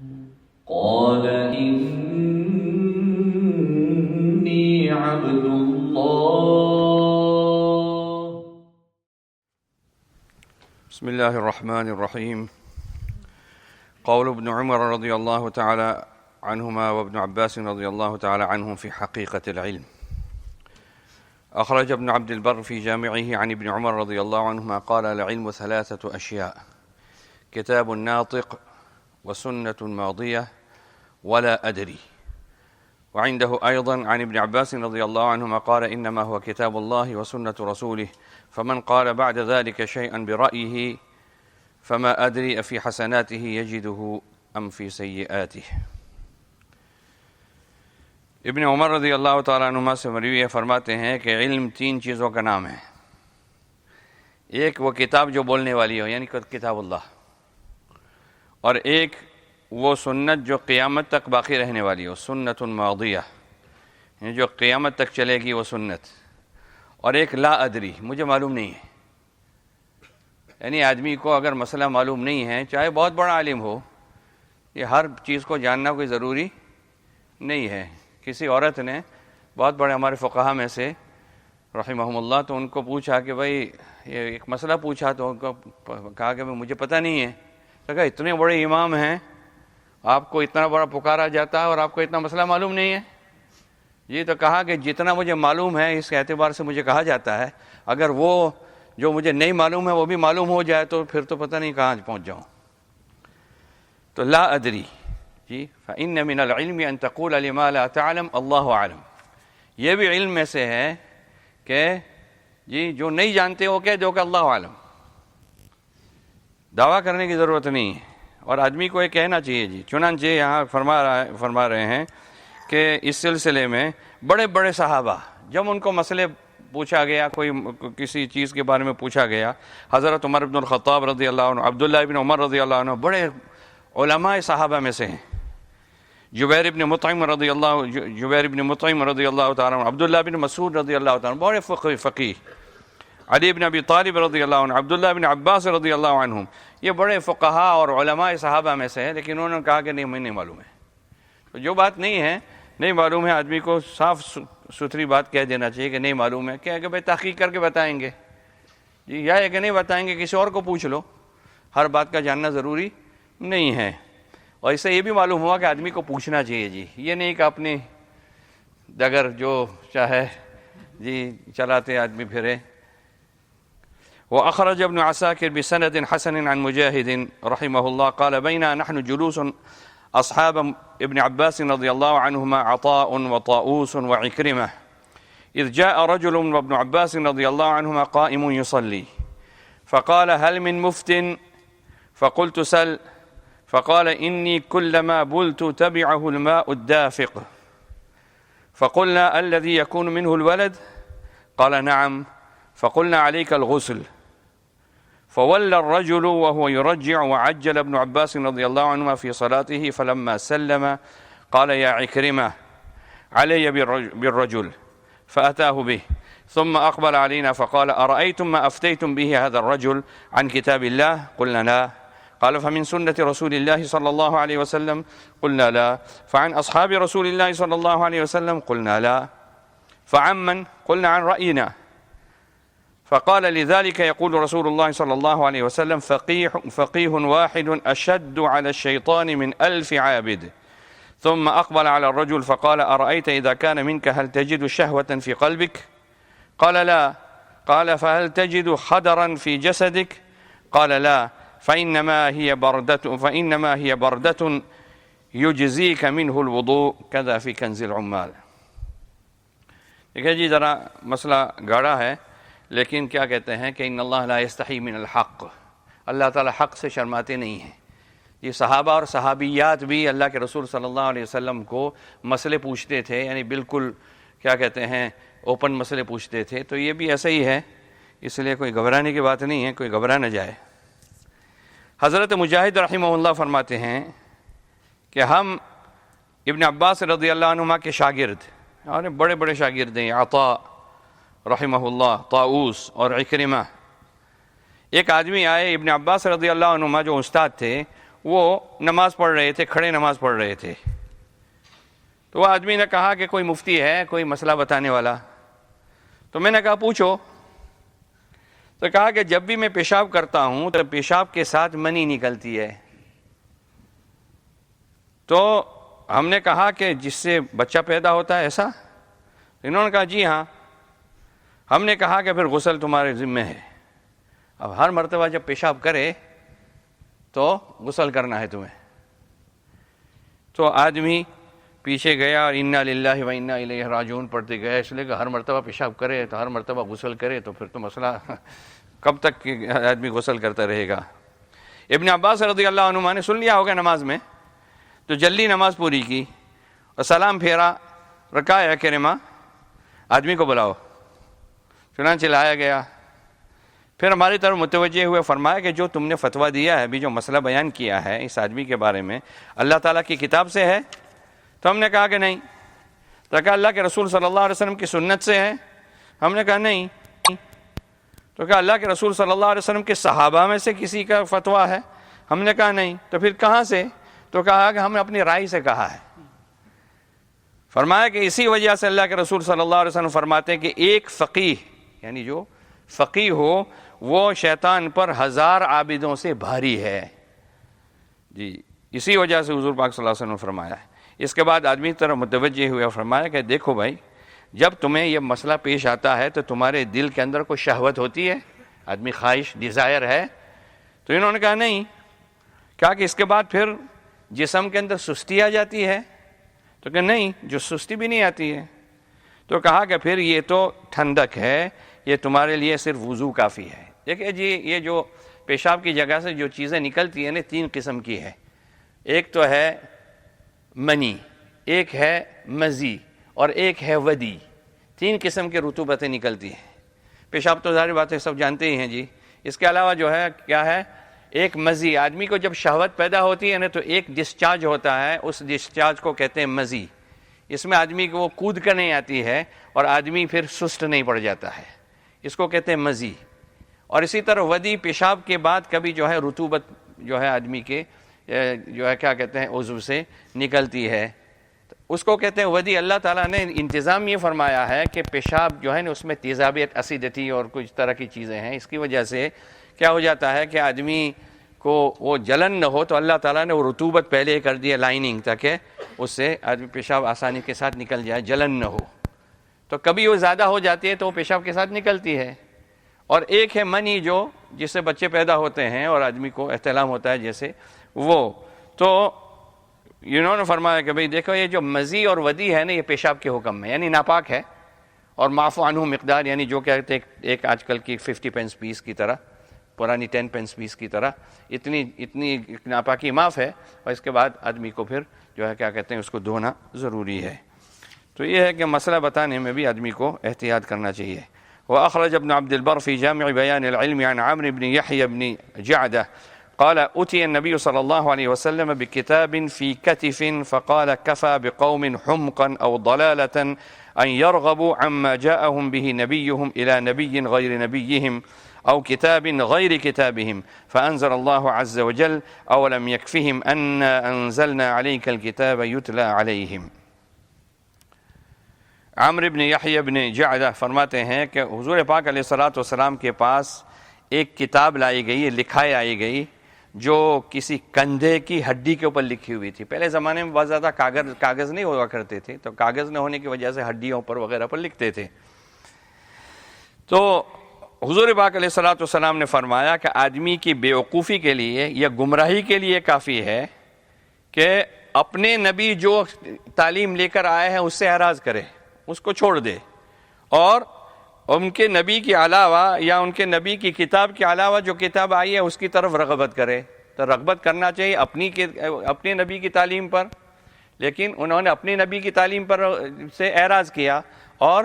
قال إني عبد الله. بسم الله الرحمن الرحيم. قول ابن عمر رضي الله تعالى عنهما وابن عباس رضي الله تعالى عنهم في حقيقة العلم. أخرج ابن عبد البر في جامعه عن ابن عمر رضي الله عنهما قال: العلم 3 أشياء: كتاب ناطق، وسنة ماضية، ولا أدري. وعنده أيضا عن ابن عباس رضي الله عنهما قال: إنما هو كتاب الله وسنة رسوله، فمن قال بعد ذلك شيئا برأيه فما أدري أفي حسناته يجده أم في سيئاته. ابن عمر رضی اللہ تعالیٰ عنہما سے مروی فرماتے ہیں کہ علم 3 چیزوں کا نام ہے. ایک وہ کتاب جو بولنے والی ہو، یعنی کتاب اللہ، اور ایک وہ سنت جو قیامت تک باقی رہنے والی ہو، سنت ماضیہ، یعنی جو قیامت تک چلے گی وہ سنت، اور ایک لا ادری، مجھے معلوم نہیں ہے. یعنی آدمی کو اگر مسئلہ معلوم نہیں ہے، چاہے بہت بڑا عالم ہو، یہ ہر چیز کو جاننا کوئی ضروری نہیں ہے. کسی عورت نے بہت بڑے ہمارے فقہا میں سے رحمہم اللہ، تو ان کو پوچھا کہ بھائی یہ ایک مسئلہ پوچھا، تو ان کو کہا کہ مجھے پتہ نہیں ہے. تو کہا اتنے بڑے امام ہیں، آپ کو اتنا بڑا پکارا جاتا ہے اور آپ کو اتنا مسئلہ معلوم نہیں ہے. یہ تو کہا کہ جتنا مجھے معلوم ہے اس اعتبار سے مجھے کہا جاتا ہے، اگر وہ جو مجھے نہیں معلوم ہے وہ بھی معلوم ہو جائے تو پھر تو پتہ نہیں کہاں پہنچ جاؤں. تو لا ادری جی، فإن من العلم ان تقول لما لا تعلم اللہ اعلم. یہ بھی علم میں سے ہے کہ جی جو نہیں جانتے وہ کہہ دو کہ اللہ عالم. دعویٰ کرنے کی ضرورت نہیں ہے، اور آدمی کو یہ کہنا چاہیے جی. چنانچہ یہاں فرما رہے ہیں کہ اس سلسلے میں بڑے بڑے صحابہ، جب ان کو مسئلے پوچھا گیا، کوئی کسی چیز کے بارے میں پوچھا گیا، حضرت عمر بن الخطاب رضی اللہ عنہ، عبداللہ بن عمر رضی اللہ عنہ، بڑے علماء صحابہ میں سے ہیں. جبیر بن مطعم رضی اللہ تعالیٰ عنہ، عبداللہ بن مسعود رضی اللہ تعالیٰ عنہ، بڑے فقیہ. علی بن ابی طالب رضی اللہ عنہ، عبداللہ بن عباس رضی اللہ عنہم، یہ بڑے فقہا اور علماء صحابہ میں سے ہیں. لیکن انہوں نے کہا کہ نہیں، مجھے نہیں معلوم ہے. تو جو بات نہیں ہے، نہیں معلوم ہے، آدمی کو صاف ستھری بات کہہ دینا چاہیے کہ نہیں معلوم ہے. کیا کہ بھائی تحقیق کر کے بتائیں گے جی، یا یہ کہ نہیں بتائیں گے، کسی اور کو پوچھ لو. ہر بات کا جاننا ضروری نہیں ہے. اور اس سے یہ بھی معلوم ہوا کہ آدمی کو پوچھنا چاہیے جی، یہ نہیں کہ اپنی اگر جو چاہے جی چلاتے آدمی پھرے. وأخرج ابن عساكر بسند حسن عن مجاهد رحمه الله قال: بينا نحن جلوس أصحاب ابن عباس رضي الله عنهما عطاء وطاؤوس وعكرمة، إذ جاء رجل وابن عباس رضي الله عنهما قائم يصلي، فقال: هل من مفت؟ فقلت: سل. فقال: إني كلما بلت تبعه الماء الدافق. فقلنا: الذي يكون منه الولد؟ قال: نعم. فقلنا: عليك الغسل. فولى الرجل وهو يرجع، وعجل ابن عباس رضي الله عنهما في صلاته، فلما سلم قال: يا عكرمة، علي بالرجل. فأتاه به، ثم أقبل علينا فقال: أرأيتم ما أفتيتم به هذا الرجل عن كتاب الله؟ قلنا: لا. قال: فمن سنة رسول الله صلى الله عليه وسلم؟ قلنا: لا. فعن أصحاب رسول الله صلى الله عليه وسلم؟ قلنا: لا. فعمن؟ قلنا: عن رأينا. فقال: لذلك يقول رسول الله صلى الله عليه وسلم: فقيه واحد أشد على الشيطان من 1000 عابد. ثم أقبل على الرجل فقال: أرأيت إذا كان منك هل تجد شهوة في قلبك؟ قال: لا. قال: فهل تجد خدرا في جسدك؟ قال: لا. فإنما هي بردة يجزيك منه الوضوء، كذا في كنز العمال. دیکھیں جی، ذرا مسئلہ گاڑا ہے، لیکن کیا کہتے ہیں کہ ان اللہ لا یستحی من الحق، اللہ تعالیٰ حق سے شرماتے نہیں ہیں. یہ صحابہ اور صحابیات بھی اللہ کے رسول صلی اللہ علیہ وسلم کو مسئلے پوچھتے تھے، یعنی بالکل کیا کہتے ہیں اوپن مسئلے پوچھتے تھے. تو یہ بھی ایسا ہی ہے، اس لیے کوئی گھبرانے کی بات نہیں ہے، کوئی گھبرا نہ جائے. حضرت مجاہد رحمہ اللہ فرماتے ہیں کہ ہم ابن عباس رضی اللہ عنہما کے شاگرد، اور بڑے بڑے شاگرد ہیں، عطاء رحمہ اللہ، طاؤوس اور عکرمہ. ایک آدمی آئے ابن عباس رضی اللہ عنہما جو استاد تھے، وہ نماز پڑھ رہے تھے، کھڑے نماز پڑھ رہے تھے. تو وہ آدمی نے کہا کہ کوئی مفتی ہے، کوئی مسئلہ بتانے والا؟ تو میں نے کہا پوچھو. تو کہا کہ جب بھی میں پیشاب کرتا ہوں تو پیشاب کے ساتھ منی نکلتی ہے. تو ہم نے کہا کہ جس سے بچہ پیدا ہوتا ہے ایسا؟ انہوں نے کہا جی ہاں. ہم نے کہا کہ پھر غسل تمہارے ذمہ ہے، اب ہر مرتبہ جب پیشاب کرے تو غسل کرنا ہے تمہیں. تو آدمی پیچھے گیا اور انا للہ و انا الیہ راجعون پڑھتے گئے، اس لیے کہ ہر مرتبہ پیشاب کرے تو ہر مرتبہ غسل کرے تو پھر تو مسئلہ کب تک آدمی غسل کرتا رہے گا. ابن عباس رضی اللہ عنہما نے سن لیا ہوگا نماز میں، تو جلدی نماز پوری کی اور سلام پھیرا، رکعہ کرما، آدمی کو بلاؤ. چنانچہ لایا گیا. پھر ہماری طرف متوجہ ہوئے، فرمایا کہ جو تم نے فتویٰ دیا ہے، ابھی جو مسئلہ بیان کیا ہے اس آدمی کے بارے میں، اللہ تعالیٰ کی کتاب سے ہے؟ تو ہم نے کہا کہ نہیں. تو کہا اللہ کے رسول صلی اللہ علیہ وسلم کی سنت سے ہے؟ ہم نے کہا نہیں. تو کہا اللہ کے رسول صلی اللہ علیہ وسلم کے صحابہ میں سے کسی کا فتویٰ ہے؟ ہم نے کہا نہیں. تو پھر کہاں سے؟ تو کہا کہ ہم نے اپنی رائے سے کہا ہے. فرمایا کہ اسی وجہ سے اللہ کے رسول صلی اللہ علیہ وسلم فرماتے ہیں کہ ایک فقیہ، یعنی جو فقیہ ہو، وہ شیطان پر 1000 عابدوں سے بھاری ہے. جی اسی وجہ سے حضور پاک صلی اللہ علیہ وسلم نے فرمایا ہے. اس کے بعد آدمی طرف متوجہ ہوئے اور فرمایا کہ دیکھو بھائی، جب تمہیں یہ مسئلہ پیش آتا ہے تو تمہارے دل کے اندر کوئی شہوت ہوتی ہے، آدمی خواہش، ڈیزائر ہے؟ تو انہوں نے کہا نہیں. کہا کہ اس کے بعد پھر جسم کے اندر سستی آ جاتی ہے؟ تو کہ نہیں، جو سستی بھی نہیں آتی ہے. تو کہا کہ پھر یہ تو ٹھنڈک ہے، یہ تمہارے لیے صرف وضو کافی ہے. دیکھیں جی، یہ جو پیشاب کی جگہ سے جو چیزیں نکلتی ہیں نا، 3 قسم کی ہے. ایک تو ہے منی، ایک ہے مزی، اور ایک ہے ودی. 3 قسم کی رطوبتیں نکلتی ہیں. پیشاب تو ظاہر بات ہے سب جانتے ہی ہیں جی. اس کے علاوہ جو ہے کیا ہے، ایک مزی. آدمی کو جب شہوت پیدا ہوتی ہے نا تو ایک ڈسچارج ہوتا ہے، اس ڈسچارج کو کہتے ہیں مزی. اس میں آدمی کو وہ کود کر نہیں آتی ہے اور آدمی پھر سست نہیں پڑ جاتا ہے، اس کو کہتے ہیں مزی. اور اسی طرح ودی، پیشاب کے بعد کبھی جو ہے رطوبت جو ہے آدمی کے جو ہے کیا کہتے ہیں عضو سے نکلتی ہے، اس کو کہتے ہیں ودی. اللہ تعالیٰ نے انتظام یہ فرمایا ہے کہ پیشاب جو ہے نا اس میں تیزابیت، اسیڈٹی اور کچھ طرح کی چیزیں ہیں. اس کی وجہ سے کیا ہو جاتا ہے کہ آدمی کو وہ جلن نہ ہو، تو اللہ تعالیٰ نے وہ رطوبت پہلے کر دی ہے، لائننگ، تاکہ اس سے آدمی پیشاب آسانی کے ساتھ نکل جائے، جلن نہ ہو. تو کبھی وہ زیادہ ہو جاتی ہے تو وہ پیشاب کے ساتھ نکلتی ہے. اور ایک ہے منی، جو جس سے بچے پیدا ہوتے ہیں اور آدمی کو احتلام ہوتا ہے جیسے وہ. تو انہوں نے فرمایا کہ بھئی دیکھو، یہ جو مزی اور ودی ہے نا، یہ پیشاب کے حکم میں، یعنی ناپاک ہے. اور معفو عنہ مقدار، یعنی جو کہتے ہیں ایک آج کل کی 50 پینس پیس کی طرح، پرانی 10 پینس پیس کی طرح، اتنی ناپاکی معاف ہے. اور اس کے بعد آدمی کو پھر جو ہے کیا کہتے ہیں اس کو دھونا ضروری ہے. تو یہ ہے کہ مسئلہ بتانے میں بھی آدمی کو احتیاط کرنا چاہیے. وأخرج ابن عبد البر في جامع بيان العلم عن عمرو بن يحيى بن جعدة قال أتي النبي صلى الله عليه وسلم بكتاب في كتف فقال كفى بقوم حمقا أو ضلالة أن يرغبوا عما جاءهم به نبيهم إلى نبي غير نبيهم أو كتاب غير كتابهم فأنزل الله عز وجل أولم يكفهم أن أنزلنا عليك الكتاب يتلى عليهم. عمرو بن یحییٰ بن جعدہ فرماتے ہیں کہ حضور پاک علیہ الصلوۃ والسلام کے پاس ایک کتاب لائی گئی، لکھائی آئی گئی، جو کسی کندھے کی ہڈی کے اوپر لکھی ہوئی تھی. پہلے زمانے میں بہت زیادہ کاغذ نہیں ہوا کرتے تھے، تو کاغذ نہ ہونے کی وجہ سے ہڈیوں پر وغیرہ پر لکھتے تھے. تو حضور پاک علیہ الصلوۃ والسلام نے فرمایا کہ آدمی کی بیوقوفی کے لیے یا گمراہی کے لیے کافی ہے کہ اپنے نبی جو تعلیم لے کر آئے ہیں اس سے اعراض کرے، اس کو چھوڑ دے، اور ان کے نبی کے علاوہ یا ان کے نبی کی کتاب کے علاوہ جو کتاب آئی ہے اس کی طرف رغبت کرے. تو رغبت کرنا چاہیے اپنے نبی کی تعلیم پر، لیکن انہوں نے اپنی نبی کی تعلیم پر سے اعراض کیا اور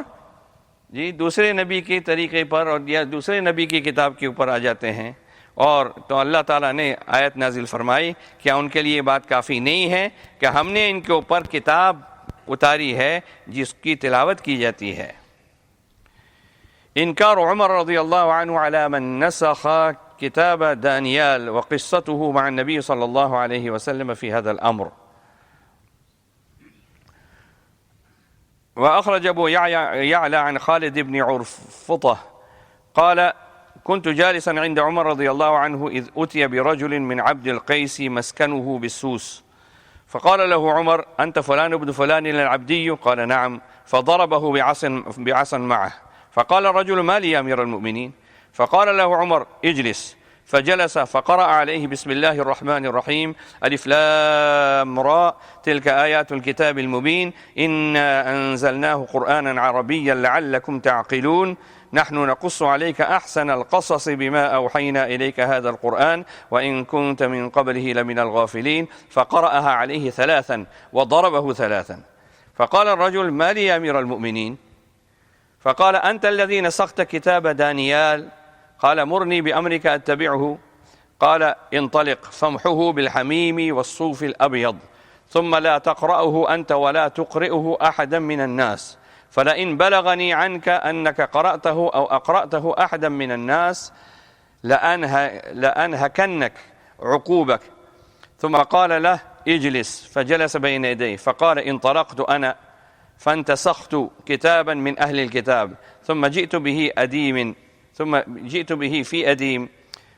جی دوسرے نبی کے طریقے پر اور یا دوسرے نبی کی کتاب کے اوپر آ جاتے ہیں. اور تو اللہ تعالیٰ نے آیت نازل فرمائی، کیا ان کے لیے یہ بات کافی نہیں ہے کہ ہم نے ان کے اوپر کتاب اتاری ہے جس کی تلاوت کی جاتی ہے. انکار عمر رضی اللہ عنہ علی من نسخ كتاب دانيال وقصته مع النبي صلى الله عليه وسلم في هذا الأمر. وأخرج أبو يعلى عن خالد بن عرفطة قال كنت جالسا عند عمر رضي الله عنه إذ أتي برجل من عبد القيس مسكنه بالسوس، فقال له عمر أنت فلان ابن فلان العبدي؟ قال نعم، فضربه بعصا معه. فقال الرجل ما لي يا أمير المؤمنين؟ فقال له عمر اجلس، فجلس فقرأ عليه بسم الله الرحمن الرحيم ألف لام را تلك آيات الكتاب المبين إنا أنزلناه قرآنا عربيا لعلكم تعقلون نحن نقص عليك أحسن القصص بما أوحينا إليك هذا القرآن وإن كنت من قبله لمن الغافلين. فقرأها عليه 3 وضربه 3. فقال الرجل ما لي يا أمير المؤمنين؟ فقال أنت الذي نسخت كتاب دانيال؟ قال مرني بأمرك أتبعه. قال انطلق فامحه بالحميم والصوف الأبيض ثم لا تقرأه أنت ولا تقرئه أحدا من الناس، فلئن بلغني عنك أنك قرأته أو أقرأته أحدا من الناس لأنهكنك عقوبك. ثم قال له اجلس، فجلس بين يديه. فقال انطلقت أنا فانتسخت كتابا من أهل الكتاب ثم جئت به في أديم،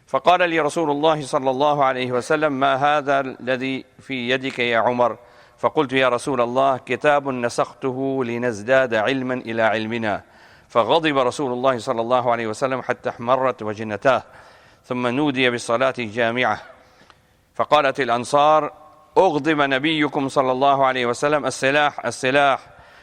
فقال لي رسول الله صلى الله عليه وسلم ما هذا الذي في يدك يا عمر؟ فقلت يا رسول الله كتاب نسخته لنزداد علما إلى علمنا. فغضب رسول الله صلى الله عليه وسلم حتى احمرت وجنتاه، ثم نودي بالصلاة الجامعة. فقالت الأنصار أغضب نبيكم صلى الله عليه وسلم السلاح السلاح،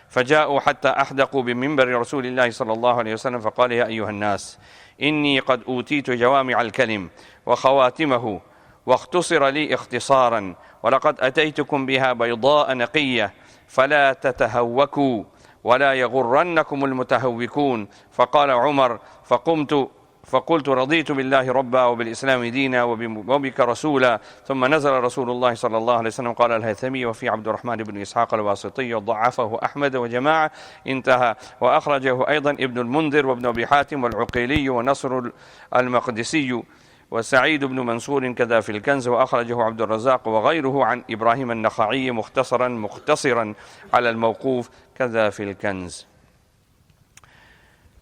فجاءوا حتى أحدقوا بمنبر رسول الله صلى الله عليه وسلم فقال يا أيها الناس إني قد أوتيت جوامع الكلم وخواتمه واختصر لي اختصارا ولقد أتيتكم بها بيضاء نقية فلا تتهوكوا ولا يغرنكم المتهوكون. فقال عمر فقلت رضيت بالله ربا وبالإسلام دينا وبك رسولا. ثم نزل رسول الله صلى الله عليه وسلم قال الهيثمي وفي عبد الرحمن بن إسحاق الواسطي وضعفه أحمد وجماعة انتهى. وأخرجه أيضا ابن المنذر وابن أبي حاتم والعقيلي ونصر المقدسي وسعيد بن منصور كذا في الكنز. وأخرجه عبد الرزاق وغيره عن إبراهيم النخعي مختصرا على الموقوف كذا في الكنز.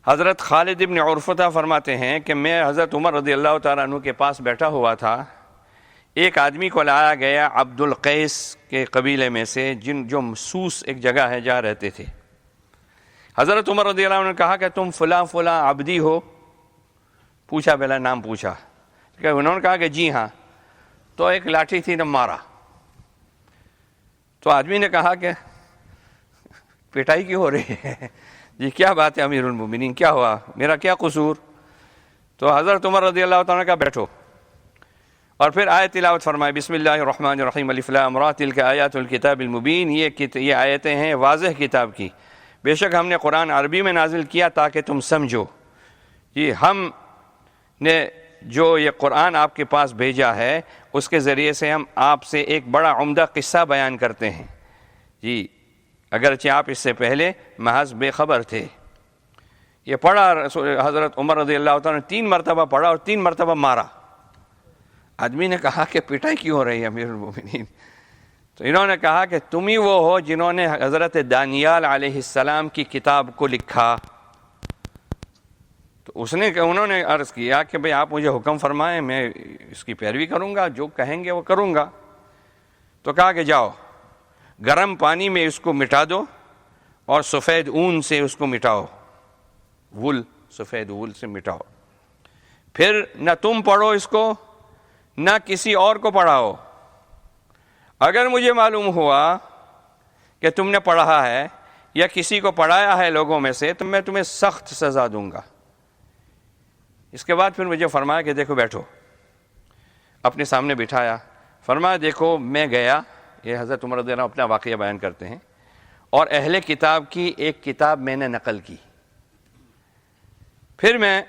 حضرت خالد ابن عرفطہ فرماتے ہیں کہ میں حضرت عمر رضی اللہ تعالیٰ عنہ کے پاس بیٹھا ہوا تھا، ایک آدمی کو لایا گیا عبد القیس کے قبیلے میں سے جو مسوس ایک جگہ ہے جہاں رہتے تھے. حضرت عمر رضی اللہ عنہ نے کہا کہ تم فلاں عبدی ہو؟ پوچھا، پہلا نام پوچھا، کہ انہوں نے کہا کہ جی ہاں. تو ایک لاٹھی تھی نہ مارا. تو آدمی نے کہا کہ پٹائی کیوں ہو رہی ہے؟ جی کیا بات ہے امیر المومنین، کیا ہوا، میرا کیا قصور؟ تو حضرت عمر رضی اللہ تعالیٰ نے کہا بیٹھو، اور پھر آیت تلاوت فرمائے بسم اللہ الرحمن الرحیم الف لام را تلک آیات الکتاب المبین. یہ آیتیں ہیں واضح کتاب کی، بے شک ہم نے قرآن عربی میں نازل کیا تاکہ تم سمجھو. جی ہم نے جو یہ قرآن آپ کے پاس بھیجا ہے اس کے ذریعے سے ہم آپ سے ایک بڑا عمدہ قصہ بیان کرتے ہیں. جی اگرچہ آپ اس سے پہلے محض بے خبر تھے. یہ پڑھا حضرت عمر رضی اللہ تعالیٰ نے 3 مرتبہ پڑھا اور 3 مرتبہ مارا. آدمی نے کہا کہ پٹائی کیوں ہو رہی ہے امیر المومنین؟ تو انہوں نے کہا کہ تم ہی وہ ہو جنہوں نے حضرت دانیال علیہ السلام کی کتاب کو لکھا. تو انہوں نے عرض کیا کہ بھئی آپ مجھے حکم فرمائیں، میں اس کی پیروی کروں گا، جو کہیں گے وہ کروں گا. تو کہا کہ جاؤ گرم پانی میں اس کو مٹا دو اور سفید اون سے اس کو مٹاؤ، سفید وول سے مٹاؤ. پھر نہ تم پڑھو اس کو نہ کسی اور کو پڑھاؤ. اگر مجھے معلوم ہوا کہ تم نے پڑھا ہے یا کسی کو پڑھایا ہے لوگوں میں سے تو میں تمہیں سخت سزا دوں گا. اس کے بعد پھر مجھے فرمایا کہ دیکھو بیٹھو، اپنے سامنے بٹھایا، فرمایا دیکھو میں گیا، یہ حضرت عمر رضی اللہ عنہ اپنا واقعہ بیان کرتے ہیں، اور اہل کتاب کی ایک کتاب میں نے نقل کی. پھر میں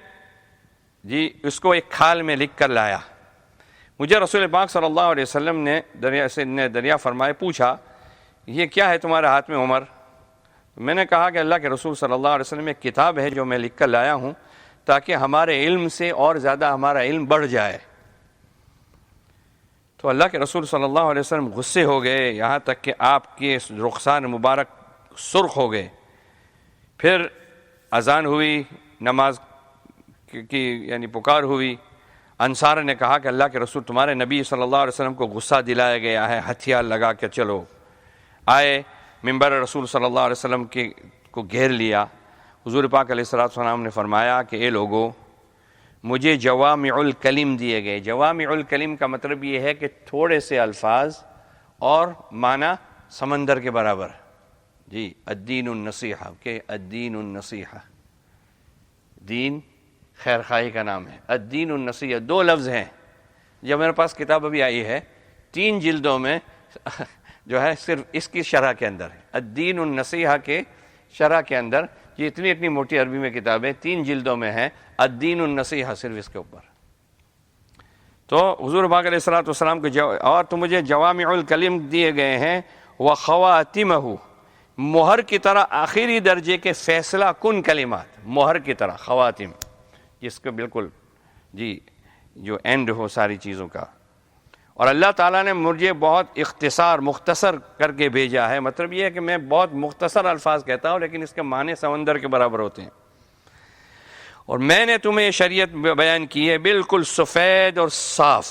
اس کو ایک کھال میں لکھ کر لایا. مجھے رسول پاک صلی اللہ علیہ وسلم نے دریا فرمائے، پوچھا یہ کیا ہے تمہارے ہاتھ میں عمر؟ میں نے کہا کہ اللہ کے رسول صلی اللہ علیہ وسلم ایک کتاب ہے جو میں لکھ کر لایا ہوں تاکہ ہمارے علم سے اور زیادہ ہمارا علم بڑھ جائے۔ تو اللہ کے رسول صلی اللہ علیہ وسلم غصے ہو گئے، یہاں تک کہ آپ کے رخسار مبارک سرخ ہو گئے۔ پھر اذان ہوئی، نماز کی یعنی پکار ہوئی۔ انصار نے کہا کہ اللہ کے رسول تمہارے نبی صلی اللہ علیہ وسلم کو غصہ دلایا گیا ہے، ہتھیار لگا کے چلو۔ آئے، ممبر رسول صلی اللہ علیہ وسلم کو گھیر لیا۔ حضور پاک علیہ السلام نے فرمایا کہ اے لوگو، مجھے جوامع الکلم دیے گئے۔ جوامع الکلم کا مطلب یہ ہے کہ تھوڑے سے الفاظ اور معنی سمندر کے برابر۔ جی، الدین النصیحہ، کہ الدین النصیحہ، دین خیر خواہی کا نام ہے۔ الدین النصیحہ 2 لفظ ہیں۔ جب میرے پاس کتاب ابھی آئی ہے 3 جلدوں میں جو ہے صرف اس کی شرح کے اندر ہے، الدین النصیحہ کے شرح کے اندر، یہ اتنی موٹی عربی میں کتابیں 3 جلدوں میں ہے، الدین النصیحہ صرف اس کے اوپر۔ تو حضور پاک علیہ السلام کو اور تو مجھے جوامع الکلم دیے گئے ہیں، وخواتمہ، مہر کی طرح آخری درجے کے فیصلہ کن کلمات، مہر کی طرح خواتم، جس کو بالکل جی جو اینڈ ہو ساری چیزوں کا۔ اور اللہ تعالیٰ نے مجھے بہت مختصر کر کے بھیجا ہے، مطلب یہ ہے کہ میں بہت مختصر الفاظ کہتا ہوں لیکن اس کے معنی سمندر کے برابر ہوتے ہیں۔ اور میں نے تمہیں شریعت بیان کی ہے بالکل سفید اور صاف،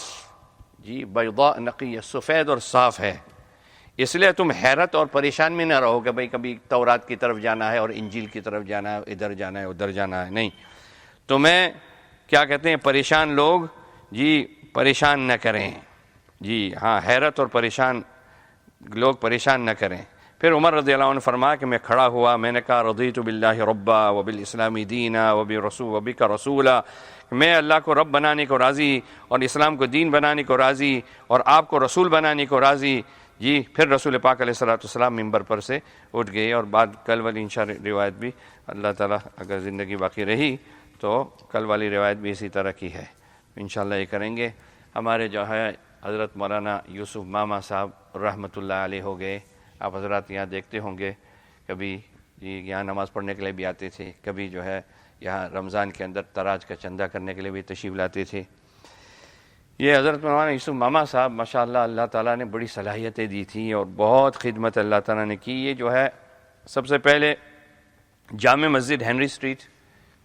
جی بیضاء نقیہ، سفید اور صاف ہے، اس لیے تم حیرت اور پریشان میں نہ رہو کہ بھئی کبھی تورات کی طرف جانا ہے اور انجیل کی طرف جانا ہے، ادھر جانا ہے ادھر جانا ہے، نہیں، تمہیں کیا کہتے ہیں پریشان لوگ جی پریشان نہ کریں، جی ہاں، حیرت اور پریشان لوگ پریشان نہ کریں۔ پھر عمر رضی اللہ عنہ نے فرمایا کہ میں کھڑا ہوا، میں نے کہا رضیت باللہ ربا وبالاسلام دینا وبک رسولا، میں اللہ کو رب بنانے کو راضی اور اسلام کو دین بنانے کو راضی اور آپ کو رسول بنانے کو راضی۔ جی پھر رسول پاک علیہ السلام ممبر پر سے اٹھ گئے، اور بعد کل والی انشاءاللہ روایت بھی اللہ تعالیٰ اگر زندگی باقی رہی تو کل والی روایت بھی اسی طرح کی ہے، انشاءاللہ یہ کریں گے۔ ہمارے جو ہے حضرت مولانا یوسف ماما صاحب رحمۃ اللہ علیہ ہو گئے، آپ حضرات یہاں دیکھتے ہوں گے، کبھی جی یہاں نماز پڑھنے کے لیے بھی آتے تھے، کبھی جو ہے یہاں رمضان کے اندر تراج کا چندہ کرنے کے لیے بھی تشریف لاتے تھے۔ یہ حضرت مولانا یوسف ماما صاحب ماشاءاللہ اللہ تعالیٰ نے بڑی صلاحیتیں دی تھیں اور بہت خدمت اللہ تعالیٰ نے کی۔ یہ جو ہے سب سے پہلے جامع مسجد ہنری اسٹریٹ،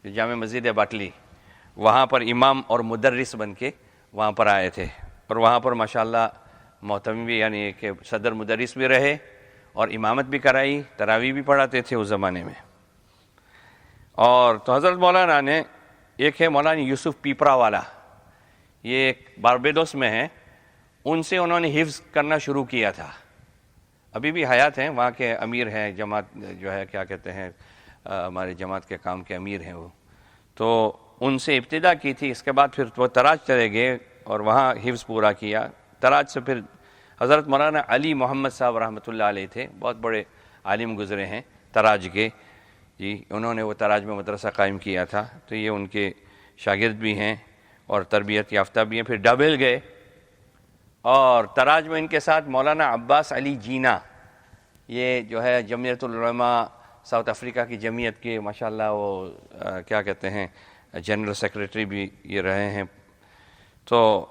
جامع مسجد ہے باٹلی، وہاں پر امام اور مدرس بن کے وہاں پر آئے تھے، اور وہاں پر ماشاءاللہ محتمم بھی یعنی کہ صدر مدرس بھی رہے اور امامت بھی کرائی، تراویح بھی پڑھاتے تھے اس زمانے میں۔ اور تو حضرت مولانا نے، ایک ہے مولانا یوسف پیپرا والا، یہ ایک باربیڈوس میں ہیں، ان سے انہوں نے حفظ کرنا شروع کیا تھا، ابھی بھی حیات ہیں، وہاں کے امیر ہیں، جماعت جو ہے کیا کہتے ہیں ہمارے جماعت کے کام کے امیر ہیں وہ، تو ان سے ابتدا کی تھی۔ اس کے بعد پھر وہ تراج چلے گئے اور وہاں حفظ پورا کیا۔ تراج سے پھر حضرت مولانا علی محمد صاحب رحمۃ اللہ علیہ تھے، بہت بڑے عالم گزرے ہیں تراج کے، جی انہوں نے وہ تراج میں مدرسہ قائم کیا تھا، تو یہ ان کے شاگرد بھی ہیں اور تربیت یافتہ بھی ہیں۔ پھر ڈبل گئے اور تراج میں ان کے ساتھ مولانا عباس علی جینا، یہ جو ہے جمعیت العلماء ساؤتھ افریقہ کی جمعیت کے ماشاءاللہ وہ کیا کہتے ہیں جنرل سیکریٹری بھی یہ رہے ہیں۔ تو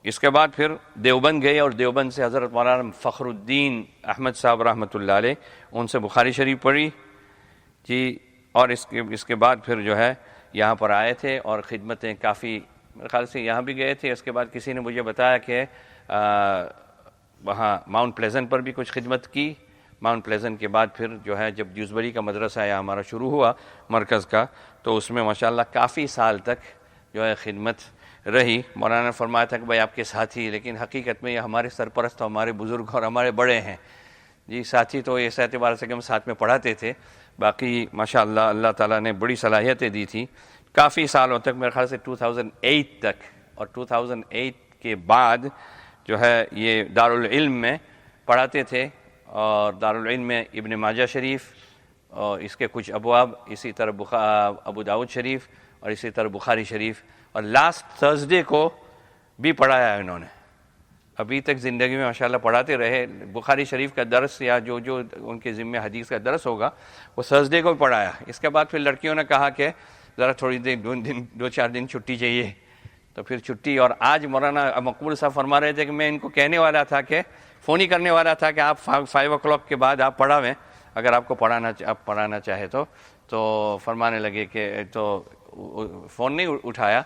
اس کے بعد پھر دیوبند گئے اور دیوبند سے حضرت مولانا فخر الدین احمد صاحب رحمۃ اللہ علیہ، ان سے بخاری شریف پڑھی جی، اور اس کے بعد پھر جو ہے یہاں پر آئے تھے اور خدمتیں کافی، میرے خیال سے یہاں بھی گئے تھے۔ اس کے بعد کسی نے مجھے بتایا کہ وہاں ماؤنٹ پلیزنٹ پر بھی کچھ خدمت کی۔ ماؤنٹ پلیزنٹ کے بعد پھر جو ہے جب ڈیوزبری کا مدرسہ یہاں ہمارا شروع ہوا مرکز کا، تو اس میں ماشاءاللہ کافی سال تک جو ہے خدمت رہی۔ مولانا نے فرمایا تھا کہ بھائی آپ کے ساتھی، لیکن حقیقت میں یہ ہمارے سرپرست، ہمارے بزرگ اور ہمارے بڑے ہیں جی۔ ساتھی تو اس اعتبار سے کہ ہم ساتھ میں پڑھاتے تھے، باقی ماشاءاللہ اللہ تعالیٰ نے بڑی صلاحیتیں دی تھی کافی سالوں تک، میرے خیال سے 2008 تک، اور 2008 کے بعد جو ہے یہ دارالعلم میں پڑھاتے تھے، اور دارالعلم میں ابن ماجہ شریف اور اس کے کچھ ابواب، اسی طرح ابو داؤد شریف اور اسی طرح بخاری شریف، اور لاسٹ تھرسڈے کو بھی پڑھایا ہے انہوں نے، ابھی تک زندگی میں ماشاءاللہ پڑھاتے رہے۔ بخاری شریف کا درس یا جو ان کے ذمہ حدیث کا درس ہوگا وہ تھرسڈے کو بھی پڑھایا۔ اس کے بعد پھر لڑکیوں نے کہا کہ ذرا تھوڑی دیر 2-4 دن چھٹی چاہیے، تو پھر چھٹی. اور آج مولانا مقبول صاحب فرما رہے تھے کہ میں ان کو کہنے والا تھا کہ فون ہی کرنے والا تھا کہ آپ 5 o'clock کے بعد آپ پڑھاویں اگر آپ کو پڑھانا چاہے تو فرمانے لگے کہ تو فون نہیں اٹھایا.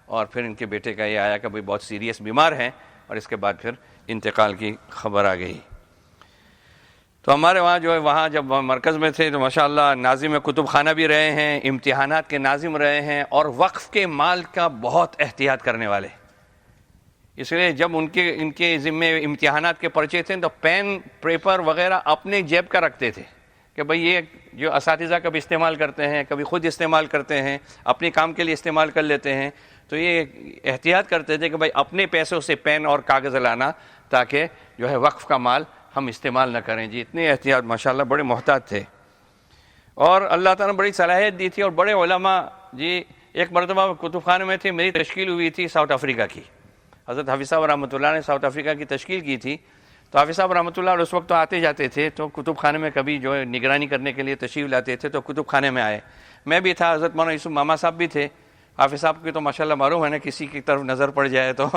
اور پھر ان کے بیٹے کا یہ آیا کہ بھئی بہت سیریس بیمار ہیں، اور اس کے بعد پھر انتقال کی خبر آ گئی. تو ہمارے وہاں جو ہے، وہاں جب مرکز میں تھے تو ماشاءاللہ ناظم کتب خانہ بھی رہے ہیں، امتحانات کے ناظم رہے ہیں، اور وقف کے مال کا بہت احتیاط کرنے والے. اس لیے جب ان کے ذمے امتحانات کے پرچے تھے تو پین پیپر وغیرہ اپنے جیب کا رکھتے تھے کہ بھئی یہ جو اساتذہ کبھی استعمال کرتے ہیں، کبھی خود استعمال کرتے ہیں، اپنے کام کے لیے استعمال کر لیتے ہیں. تو یہ احتیاط کرتے تھے کہ بھئی اپنے پیسوں سے پین اور کاغذ لانا تاکہ جو ہے وقف کا مال ہم استعمال نہ کریں. جی اتنی احتیاط، ماشاءاللہ بڑے محتاط تھے. اور اللہ تعالیٰ نے بڑی صلاحیت دی تھی، اور بڑے علماء. جی ایک مرتبہ کتب خانے میں تھے، میری تشکیل ہوئی تھی ساؤتھ افریقہ کی. حضرت حافظ صاحب رحمۃ اللہ نے ساؤتھ افریقہ کی تشکیل کی تھی. تو حافظ صاحب رحمۃ اللہ اس وقت تو آتے جاتے تھے، تو کتب خانے میں کبھی جو ہے نگرانی کرنے کے لیے تشریف لاتے تھے، تو کتب خانے میں آئے. میں بھی تھا، حضرت مولانا یوسف ماما صاحب بھی تھے. حافظ صاحب کی تو ماشاءاللہ معلوم ہے نا، کسی کی طرف نظر پڑ جائے تو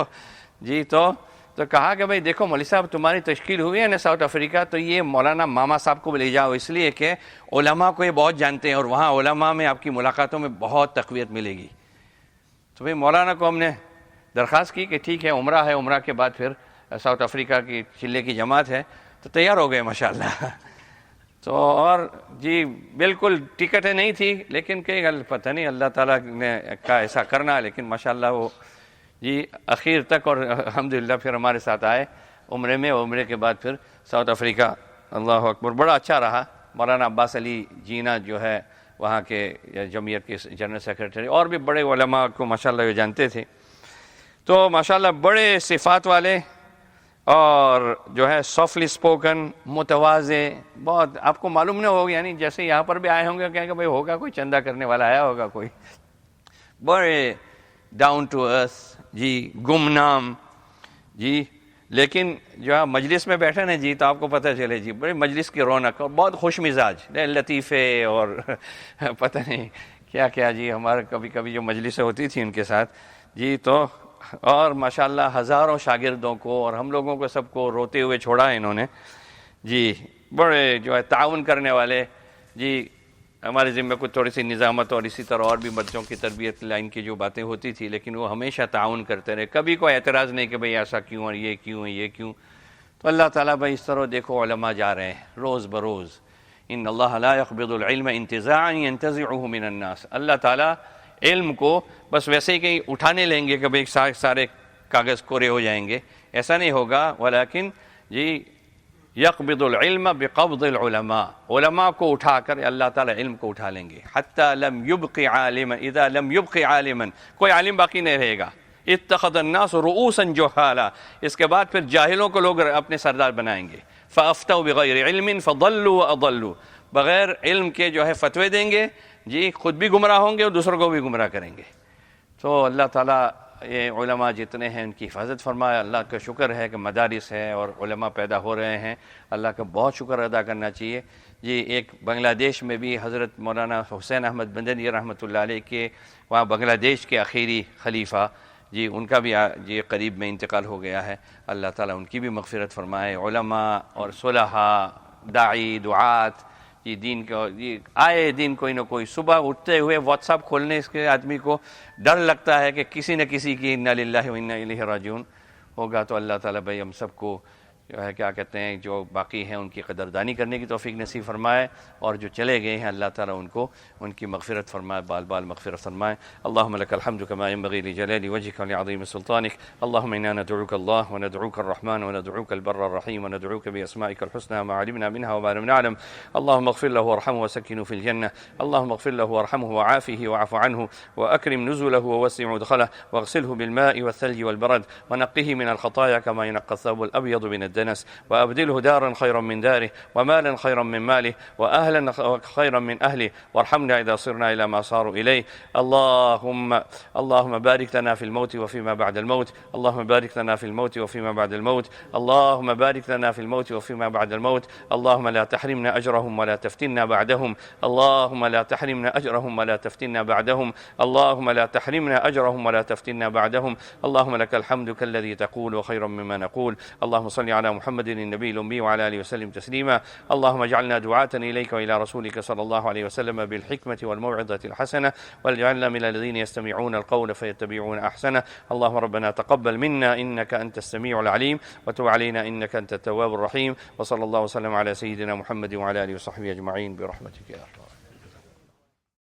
جی تو کہا کہ بھئی دیکھو مولوی صاحب تمہاری تشکیل ہوئی ہے نا ساؤتھ افریقہ، تو یہ مولانا ماما صاحب کو لے جاؤ، اس لیے کہ علماء کو یہ بہت جانتے ہیں، اور وہاں علماء میں آپ کی ملاقاتوں میں بہت تقویت ملے گی. تو بھئی مولانا کو ہم نے درخواست کی کہ ٹھیک ہے، عمرہ ہے، عمرہ کے بعد پھر ساؤتھ افریقہ کی چلے کی جماعت ہے، تو تیار ہو گئے ماشاءاللہ. تو اور جی بالکل ٹکٹیں نہیں تھی، لیکن کہ پتہ نہیں اللہ تعالیٰ نے کا ایسا کرنا، لیکن ماشاءاللہ وہ جی اخیر تک، اور الحمدللہ پھر ہمارے ساتھ آئے عمرے میں. عمرے کے بعد پھر ساؤتھ افریقہ. اللہ اکبر، بڑا اچھا رہا. مولانا عباس علی جینا جو ہے وہاں کے جمعیت کے جنرل سیکرٹری، اور بھی بڑے علماء کو ماشاءاللہ یہ جانتے تھے. تو ماشاءاللہ بڑے صفات والے، اور جو ہے سافٹلی سپوکن، متواضع، بہت آپ کو معلوم نہ ہوگا، یعنی جیسے یہاں پر بھی آئے ہوں گے کہ بھئی ہوگا کوئی چندہ کرنے والا آیا ہوگا کوئی. بڑے ڈاؤن ٹو ارتھ، جی گمنام. جی لیکن جو آپ مجلس میں بیٹھے نا جی، تو آپ کو پتہ چلے جی بڑے مجلس کی رونق، اور بہت خوش مزاج، لطیفے اور پتہ نہیں کیا کیا. جی ہمارے کبھی کبھی جو مجلسیں ہوتی تھی ان کے ساتھ جی، تو اور ماشاءاللہ ہزاروں شاگردوں کو اور ہم لوگوں کو سب کو روتے ہوئے چھوڑا انہوں نے. جی بڑے جو ہے تعاون کرنے والے. جی ہمارے ذمہ کو تھوڑی سی نظامت اور اسی طرح اور بھی بچوں کی تربیت لائن کی جو باتیں ہوتی تھی، لیکن وہ ہمیشہ تعاون کرتے رہے، کبھی کوئی اعتراض نہیں کہ بھئی ایسا کیوں اور یہ کیوں یہ کیوں. تو اللہ تعالیٰ بھائی اس طرح دیکھو علماء جا رہے ہیں روز بروز. ان اللہ لا يقبض العلم انتزاعا ينتزعه من الناس. اللہ تعالیٰ علم کو بس ویسے ہی کہیں اٹھانے لیں گے کہ بھئی سارے کاغذ کورے ہو جائیں گے، ایسا نہیں ہوگا. ولیکن جی یقبض العلم بقبض العلماء، علماء کو اٹھا کر اللہ تعالیٰ علم کو اٹھا لیں گے. حتی لم يبق عالما، اذا لم يبق عالما، کوئی عالم باقی نہیں رہے گا. اتخذ الناس رؤوسا جہالا، اس کے بعد پھر جاہلوں کو لوگ اپنے سردار بنائیں گے. فافتوا بغیر علم فضلوا واضلوا، بغیر علم کے جو ہے فتوے دیں گے جی، خود بھی گمراہ ہوں گے اور دوسروں کو بھی گمراہ کریں گے. تو اللہ تعالیٰ یہ علماء جتنے ہیں ان کی حفاظت فرمائے. اللہ کا شکر ہے کہ مدارس ہے اور علماء پیدا ہو رہے ہیں، اللہ کا بہت شکر ادا کرنا چاہیے. جی ایک بنگلہ دیش میں بھی حضرت مولانا حسین احمد مدنی رحمۃ اللہ علیہ کے وہاں بنگلہ دیش کے آخری خلیفہ جی، ان کا بھی جی قریب میں انتقال ہو گیا ہے. اللہ تعالیٰ ان کی بھی مغفرت فرمائے. علماء اور صلحاء، داعی، دعات، جی دین کو جی آئے دین کوئی نہ کوئی. صبح اٹھتے ہوئے واٹس ایپ کھولنے اس کے آدمی کو ڈر لگتا ہے کہ کسی نہ کسی کی انا للہ و انا الیہ راجعون ہوگا. تو اللہ تعالیٰ بھائی ہم سب کو جو ہے کیا کہتے ہیں جو باقی ہیں ان کی قدردانی کرنے کی توفیق نصیب فرمائے، اور جو چلے گئے ہیں اللہ تعالیٰ ان کو ان کی مغفرت فرمائے، بال بال مغفرت فرمائے. اللہم لک الحمد کما ينبغی لجلال وجهک ولعظیم سلطانک. اللہم انا ندعوک اللہ وندعوک الرحمن وندعوک البر الرحیم وندعوک باسمائک الحسنى ما علمنا منها وما لم نعلم. اللهم اغفر له وارحمه وسكنه في الجنة. اللهم اغفر له وارحمه وعافه واعف عنه وأكرم نزله ووسع مدخله واغسله بالماء والثلج والبرد ونقه من الخطايا كما ينقى الثوب الأبيض من الدنس. الدنس، وأبدله دارا خيرا من داره، ومالا خيرا من ماله، وأهلا خيرا من أهله، وارحمنا إذا صرنا إلى ما صاروا إليه. اللهم بارك لنا في الموت وفيما بعد الموت، اللهم بارك لنا في الموت وفيما بعد الموت، اللهم بارك لنا في الموت وفيما بعد الموت. اللهم لا تحرمنا أجرهم ولا تفتنا بعدهم، اللهم لا تحرمنا أجرهم ولا تفتنا بعدهم، اللهم لا تحرمنا أجرهم ولا تفتنا بعدهم. اللهم لك الحمد كالذي تقول وخيرا مما نقول. اللهم صل على محمد النبي الأمي وعلى آله وسلم تسليما. اللهم اجعلنا دعاة إليك وإلى رسولك صلى الله عليه وسلم بالحكمة والموعظة الحسنة، واجعلنا من الذين يستمعون القول فيتبعون أحسنه. اللهم ربنا تقبل منا إنك أنت السميع العليم، وتب علينا إنك أنت التواب الرحيم. وصلى الله وسلم على سيدنا محمد وعلى آله وصحبه أجمعين برحمتك يا أرحم.